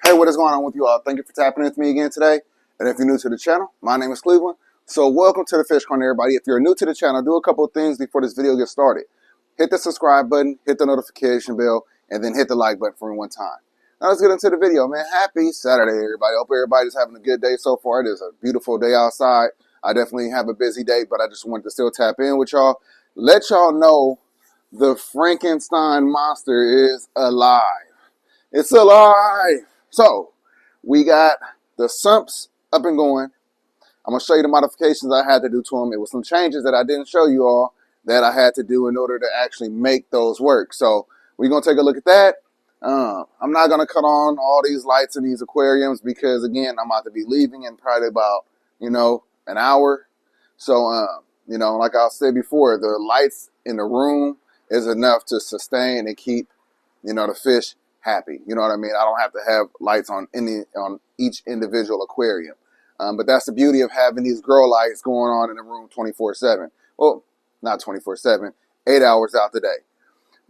Hey, what is going on with you all? Thank you for tapping in with me again today. And if you're new to the channel, my name is Cleveland. So welcome to the Fish Corner, everybody. If you're new to the channel, do a couple of things before this video gets started. Hit the subscribe button, hit the notification bell, and then hit the like button for me one time. Now let's get into the video, man. Happy Saturday, everybody. Hope everybody's having a good day so far. It is a beautiful day outside. I definitely have a busy day, but I just wanted to still tap in with y'all. Let y'all know the Frankenstein monster is alive. It's alive. So, we got the sumps up and going. I'm going to show you the modifications I had to do to them. It was some changes that I didn't show you all that I had to do in order to actually make those work. So, we're going to take a look at that. I'm not going to cut on all these lights in these aquariums because, again, I'm about to be leaving in probably about, an hour. So, like I said before, the lights in the room is enough to sustain and keep, the fish happy. You know what I mean? I don't have to have lights on each individual aquarium. But that's the beauty of having these grow lights going on in the room 24/7. Well, not 24/7, 8 hours out the day.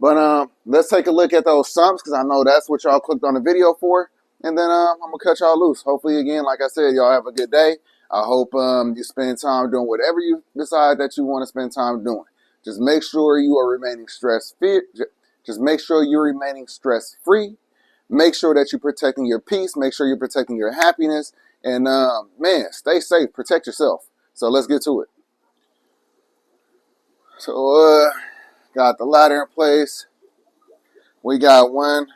But let's take a look at those sumps because I know that's what y'all clicked on the video for. And then I'm going to cut y'all loose. Hopefully, again, like I said, y'all have a good day. I hope you spend time doing whatever you decide that you want to spend time doing. Just make sure you are remaining stress-free. Just make sure you're remaining stress-free. Make sure that you're protecting your peace. Make sure you're protecting your happiness. And, man, stay safe. Protect yourself. So let's get to it. So, got the ladder in place. We got one.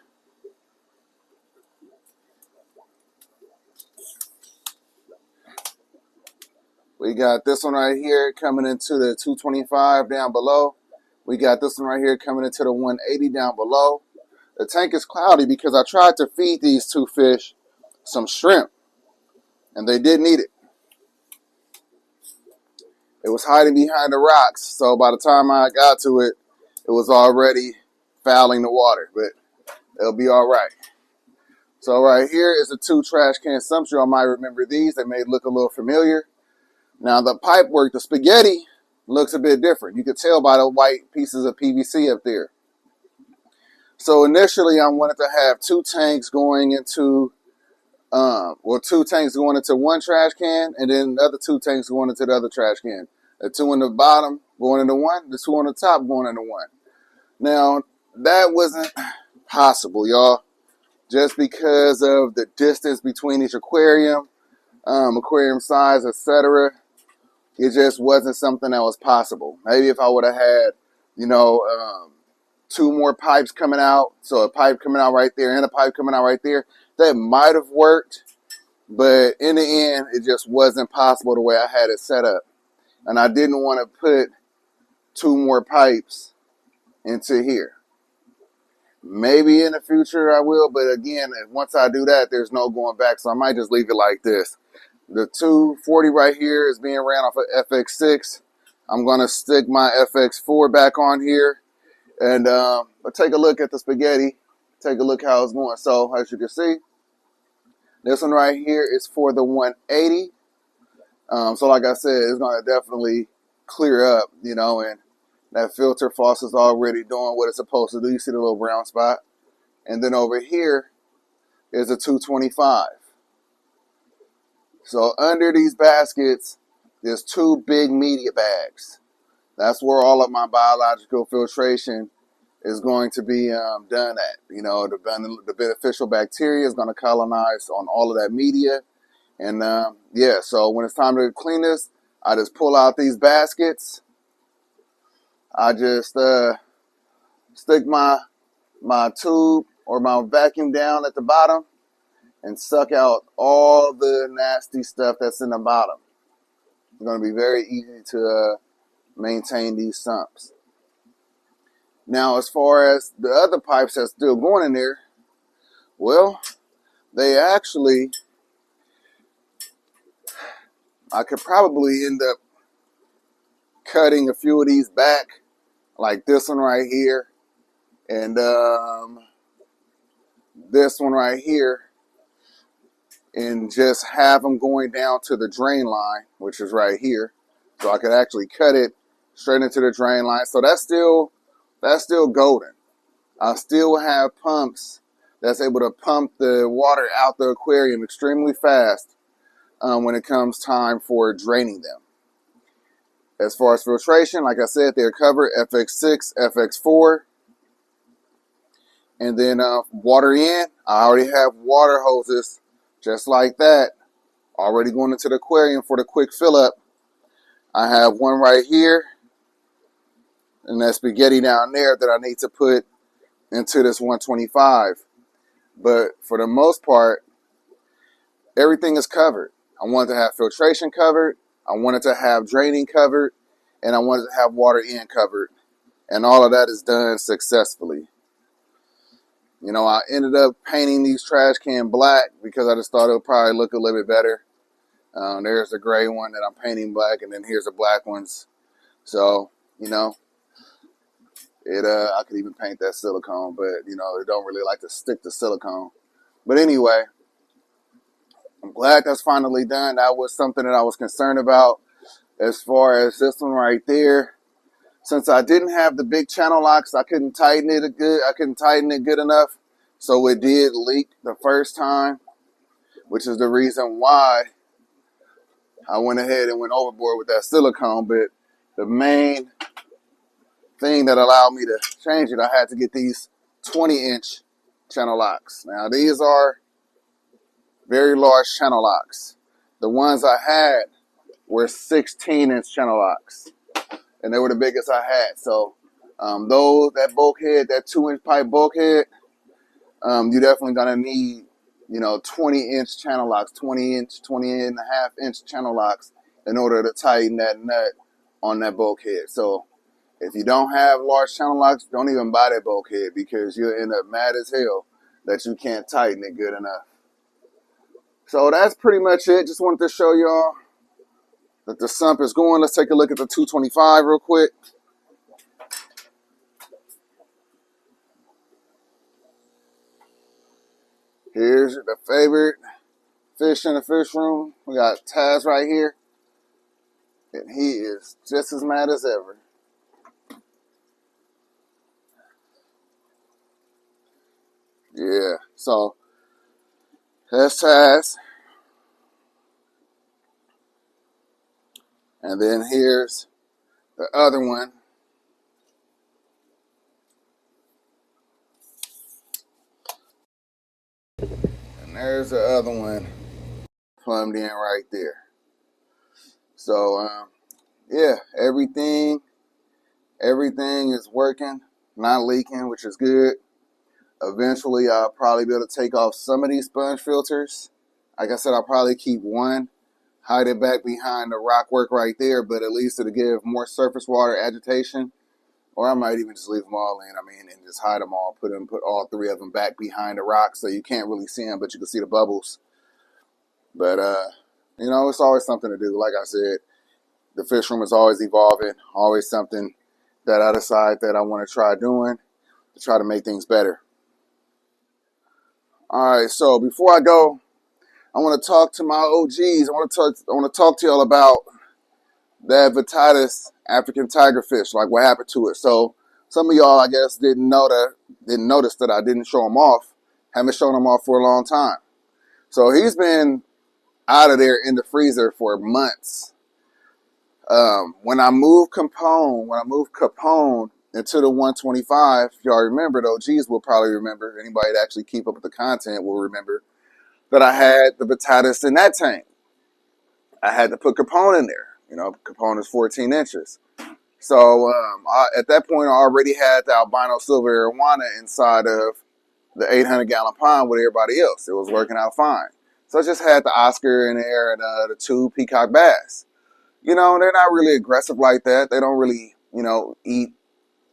We got this one right here coming into the 225 down below. We got this one right here coming into the 180 down below. The tank is cloudy because I tried to feed these two fish some shrimp, and they didn't eat it. It was hiding behind the rocks, so by the time I got to it, it was already fouling the water, but it'll be all right. So right here is the two trash can sumps. You all might remember these. They may look a little familiar. Now the pipe work, the spaghetti, looks a bit different. You can tell by the white pieces of PVC up there. So initially I wanted to have two tanks going into two tanks going into one trash can, and then the other two tanks going into the other trash can. The two in the bottom going into one, the two on the top going into one. Now, that wasn't possible, y'all, just because of the distance between each aquarium, aquarium size, etc. It just wasn't something that was possible. Maybe if I would have had, two more pipes coming out, so a pipe coming out right there and a pipe coming out right there, that might have worked, but in the end, it just wasn't possible the way I had it set up. And I didn't want to put two more pipes into here. Maybe in the future I will, but again, once I do that, there's no going back, so I might just leave it like this. The 240 right here is being ran off of FX6. I'm going to stick my FX4 back on here, and but take a look at the spaghetti. Take a look how it's going. So as you can see, this one right here is for the 180. So like I said, it's going to definitely clear up, and that filter faucet's already doing what it's supposed to do. You see the little brown spot. And then over here is a 225. So under these baskets, there's two big media bags. That's where all of my biological filtration is going to be done at. The beneficial bacteria is going to colonize on all of that media. And so when it's time to clean this, I just pull out these baskets. I just stick my tube or my vacuum down at the bottom and suck out all the nasty stuff that's in the bottom. It's going to be very easy to maintain these sumps. Now, as far as the other pipes that's still going in there, well, I could probably end up cutting a few of these back, like this one right here, and this one right here, and just have them going down to the drain line, which is right here. So I could actually cut it straight into the drain line. So that's still golden. I still have pumps that's able to pump the water out the aquarium extremely fast when it comes time for draining them. As far as filtration, like I said, they're covered FX6, FX4. And then water in, I already have water hoses just like that already going into the aquarium for the quick fill up. I have one right here, and that spaghetti down there that I need to put into this 125. But for the most part, everything is covered. I wanted to have filtration covered, I wanted to have draining covered, and I wanted to have water in covered. And all of that is done successfully. You know, I ended up painting these trash can black because I just thought it would probably look a little bit better. There's the gray one that I'm painting black, and then here's the black ones. So, you know, I could even paint that silicone, but, you know, it don't really like to stick to silicone. But anyway, I'm glad that's finally done. That was something that I was concerned about as far as this one right there. Since I didn't have the big channel locks, I couldn't tighten it good enough. So it did leak the first time, which is the reason why I went ahead and went overboard with that silicone. But the main thing that allowed me to change it, I had to get these 20-inch channel locks. Now, these are very large channel locks. The ones I had were 16-inch channel locks, and they were the biggest I had. So that bulkhead, that 2-inch pipe bulkhead, you're definitely gonna need, you know, 20-inch channel locks, 20.5-inch channel locks in order to tighten that nut on that bulkhead. So if you don't have large channel locks, don't even buy that bulkhead, because you'll end up mad as hell that you can't tighten it good enough. So that's pretty much it. Just wanted to show y'all that the sump is going. Let's take a look at the 225 real quick. Here's the favorite fish in the fish room. We got Taz right here, and he is just as mad as ever. Yeah, so that's Taz. And then here's the other one. And there's the other one plumbed in right there. So, yeah, everything is working, not leaking, which is good. Eventually, I'll probably be able to take off some of these sponge filters. Like I said, I'll probably keep one, hide it back behind the rock work right there, but at least it'll give more surface water agitation. Or I might even just leave them all in, and just hide them all, put all three of them back behind the rock so you can't really see them, but you can see the bubbles. But, you know, it's always something to do. Like I said, the fish room is always evolving, always something that I decide that I want to try doing to try to make things better. All right, so before I go, I want to talk to my OGs. I want to talk to y'all about that Vittatus African tigerfish, like what happened to it. So some of y'all, I guess, didn't notice that I didn't show him off. Haven't shown him off for a long time. So he's been out of there in the freezer for months. When I moved Capone into the 125, if y'all remember, the OGs will probably remember. Anybody that actually keep up with the content will remember that I had the Vittatus in that tank. I had to put Capone in there. You know, Capone is 14 inches. So at that point, I already had the albino silver arowana inside of the 800-gallon pond with everybody else. It was working out fine. So I just had the Oscar in there and the 2 peacock bass. You know, they're not really aggressive like that. They don't really, you know, eat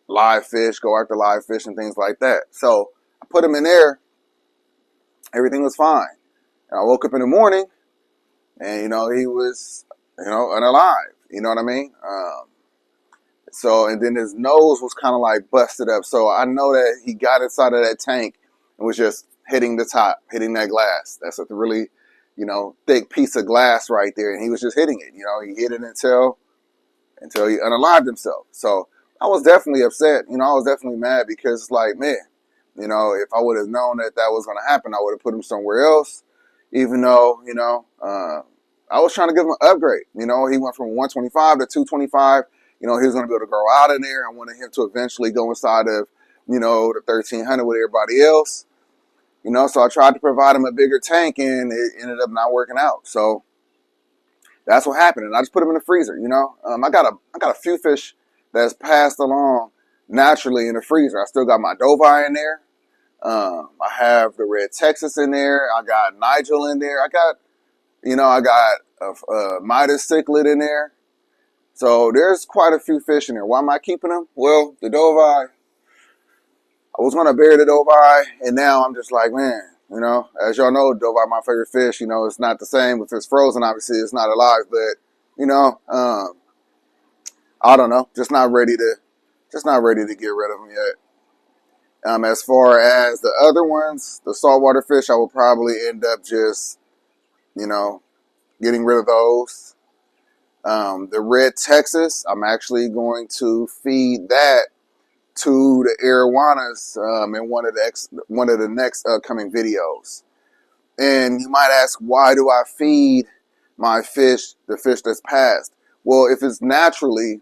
live fish, go after live fish and things like that. So I put them in there. Everything was fine. And I woke up in the morning and, you know, he was, you know, unalive. You know what I mean? And then his nose was kind of like busted up. So I know that he got inside of that tank and was just hitting the top, hitting that glass. That's a really, you know, thick piece of glass right there. And he was just hitting it. You know, he hit it until he unalived himself. So I was definitely upset. You know, I was definitely mad because it's like, man, You know, if I would have known that that was going to happen, I would have put him somewhere else. Even though, you know, I was trying to give him an upgrade. You know, he went from 125 to 225. You know, he was going to be able to grow out in there. I wanted him to eventually go inside of, you know, the 1300 with everybody else. You know, so I tried to provide him a bigger tank, and it ended up not working out. So that's what happened, and I just put them in the freezer. You know, I got a few fish that's passed along naturally in the freezer. I still got my Dovi in there. I have the red Texas in there. I got Nigel in there. I got a Midas cichlid in there. So there's quite a few fish in there. Why am I keeping them? Well, the Dovi, I was gonna bury the Dovi, and now I'm just like, man. You know, as y'all know, Dovi, my favorite fish. You know, it's not the same if it's frozen. Obviously, it's not alive, but you know, I don't know. Just not ready to get rid of them yet. As far as the other ones, the saltwater fish, I will probably end up just, you know, getting rid of those. The red Texas, I'm actually going to feed that to the arowanas in one of the next upcoming videos. And you might ask, why do I feed my fish the fish that's passed? Well, if it's naturally,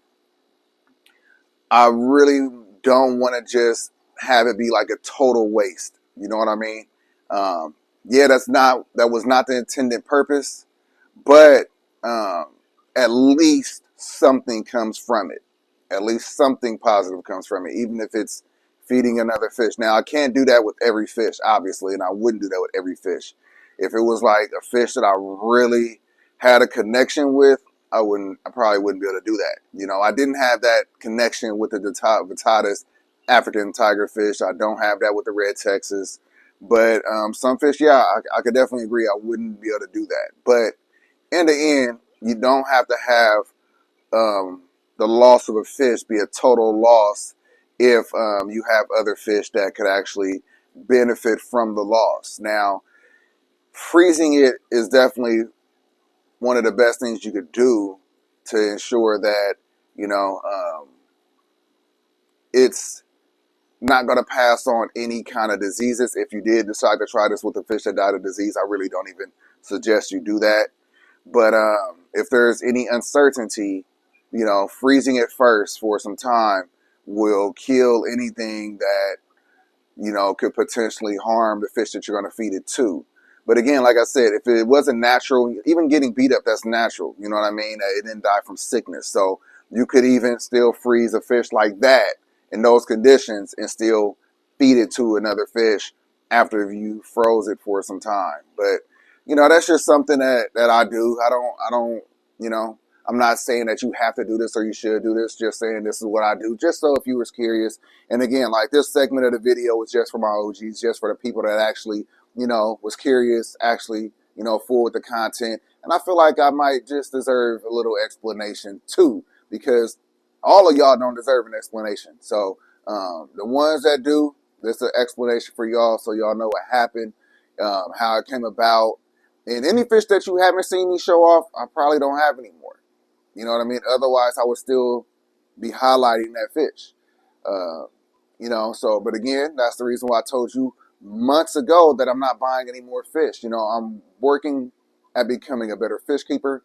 I really don't want to just have it be like a total waste. You know what I mean? Yeah, that was not the intended purpose, but at least something comes from it. At least something positive comes from it, even if it's feeding another fish. Now, I can't do that with every fish, obviously, and I wouldn't do that with every fish. If it was like a fish that I really had a connection with, I probably wouldn't be able to do that. You know, I didn't have that connection with the Vittatus African tiger fish. I don't have that with the red Texas. But some fish, yeah, I could definitely agree. I wouldn't be able to do that. But in the end, you don't have to have the loss of a fish be a total loss if you have other fish that could actually benefit from the loss. Now, freezing it is definitely one of the best things you could do to ensure that, you know, it's not going to pass on any kind of diseases. If you did decide to try this with a fish that died of disease, I really don't even suggest you do that. But if there's any uncertainty, you know, freezing it first for some time will kill anything that, you know, could potentially harm the fish that you're going to feed it to. But again, like I said, if it wasn't natural, even getting beat up, that's natural. You know what I mean? It didn't die from sickness. So you could even still freeze a fish like that in those conditions and still feed it to another fish after you froze it for some time. But, you know, that's just something that I do. I don't, you know, I'm not saying that you have to do this or you should do this, just saying this is what I do, just so if you was curious. And again, like this segment of the video was just for my OGs, just for the people that actually, you know, was curious, actually, you know, full with the content. And I feel like I might just deserve a little explanation too, because all of y'all don't deserve an explanation. So the ones that do, this is an explanation for y'all so y'all know what happened, how it came about. And any fish that you haven't seen me show off, I probably don't have anymore. You know what I mean? Otherwise, I would still be highlighting that fish. You know, so, but again, that's the reason why I told you months ago that I'm not buying any more fish. You know, I'm working at becoming a better fish keeper,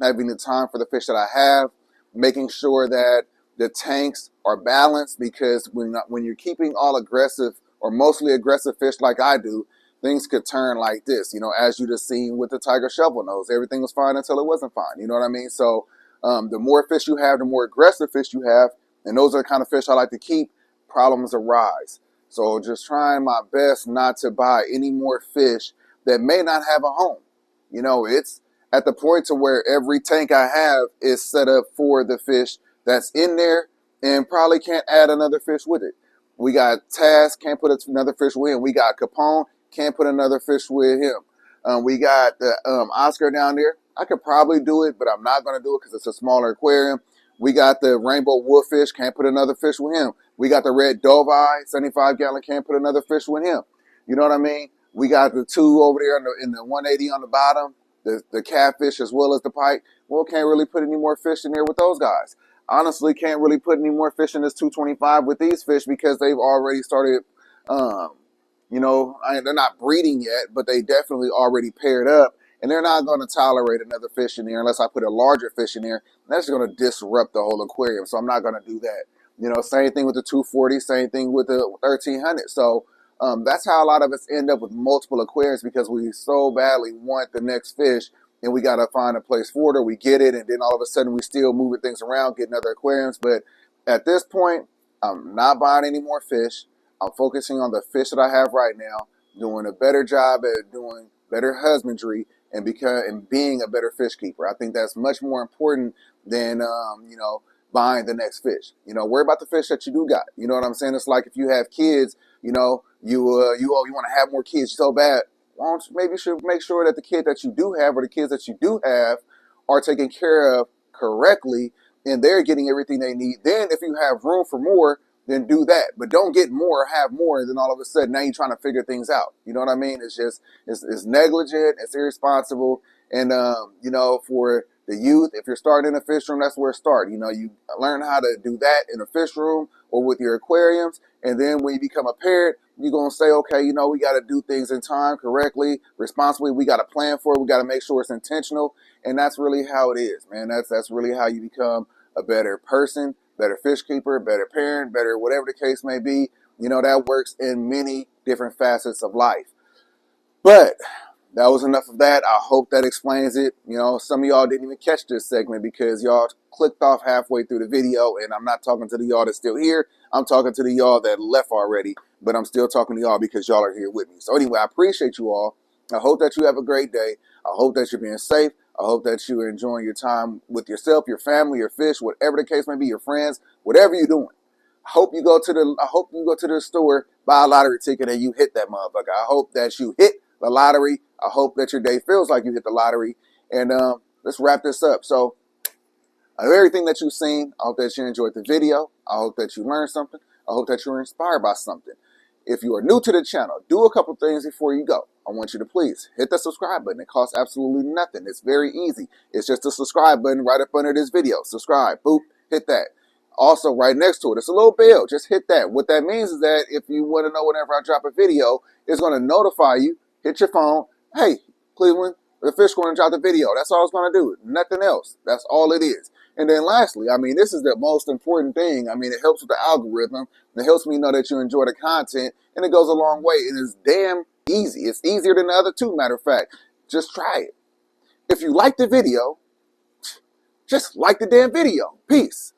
having the time for the fish that I have, making sure that the tanks are balanced, because when you're keeping all aggressive or mostly aggressive fish like I do, things could turn like this. You know, as you just seen with the tiger shovel nose, everything was fine until it wasn't fine. You know what I mean? So the more fish you have, the more aggressive fish you have, and those are the kind of fish I like to keep, problems arise. So just trying my best not to buy any more fish that may not have a home. You know, it's at the point to where every tank I have is set up for the fish that's in there and probably can't add another fish with it. We got Taz, can't put another fish with him. We got Capone, can't put another fish with him. We got the Oscar down there. I could probably do it, but I'm not going to do it because it's a smaller aquarium. We got the rainbow wolffish, can't put another fish with him. We got the red Dovi, 75-gallon, can't put another fish with him. You know what I mean? We got the two over there in the 180 on the bottom, the catfish as well as the pike. Well, can't really put any more fish in there with those guys. Honestly, can't really put any more fish in this 225 with these fish because they've already started You know, they're not breeding yet, but they definitely already paired up, and they're not going to tolerate another fish in there unless I put a larger fish in there. That's going to disrupt the whole aquarium, so I'm not going to do that. You know, same thing with the 240, same thing with the 1300. So that's how a lot of us end up with multiple aquariums, because we so badly want the next fish, and we got to find a place for it, or we get it, and then all of a sudden we still moving things around, getting other aquariums. But at this point, I'm not buying any more fish. I'm focusing on the fish that I have right now, doing a better job at doing better husbandry, and being a better fish keeper. I think that's much more important than you know, buying the next fish. You know, worry about the fish that you do got. You know what I'm saying? It's like if you have kids, you know, you want to have more kids so bad. Why don't you maybe should make sure that the kid that you do have, or the kids that you do have, are taken care of correctly, and they're getting everything they need. Then if you have room for more, then do that. But don't get more or have more, and then all of a sudden now you're trying to figure things out. You know what I mean? It's just, it's negligent, it's irresponsible. And you know, for the youth, if you're starting in a fish room, that's where it starts. You know, you learn how to do that in a fish room or with your aquariums, and then when you become a parent, you're gonna say, okay, you know, we got to do things in time, correctly, responsibly. We got to plan for it. We got to make sure it's intentional, and that's really how it is, man. That's really how you become a better person, better fish keeper, better parent, better whatever the case may be. You know, that works in many different facets of life. But that was enough of that. I hope that explains it. You know, some of y'all didn't even catch this segment because y'all clicked off halfway through the video, and I'm not talking to the y'all that's still here. I'm talking to the y'all that left already, but I'm still talking to y'all because y'all are here with me. So anyway, I appreciate you all. I hope that you have a great day. I hope that you're being safe. I hope that you're enjoying your time with yourself, your family, your fish, whatever the case may be, your friends, whatever you're doing. I hope you go to the store, buy a lottery ticket, and you hit that motherfucker. I hope that you hit the lottery. I hope that your day feels like you hit the lottery. And let's wrap this up. So everything that you've seen, I hope that you enjoyed the video. I hope that you learned something. I hope that you were inspired by something. If you are new to the channel, do a couple things before you go. I want you to please hit the subscribe button. It costs absolutely nothing. It's very easy. It's just the subscribe button right up under this video. Subscribe, boop, hit that. Also, right next to it, it's a little bell. Just hit that. What that means is that if you want to know whenever I drop a video, it's going to notify you. Hit your phone. Hey, Cleveland, the Fish Corner dropped a video. That's all it's going to do. Nothing else. That's all it is. And then lastly, I mean, this is the most important thing. I mean, it helps with the algorithm. It helps me know that you enjoy the content, and it goes a long way. And it's damn easy. It's easier than the other two, matter of fact. Just try it. If you like the video, just like the damn video. Peace.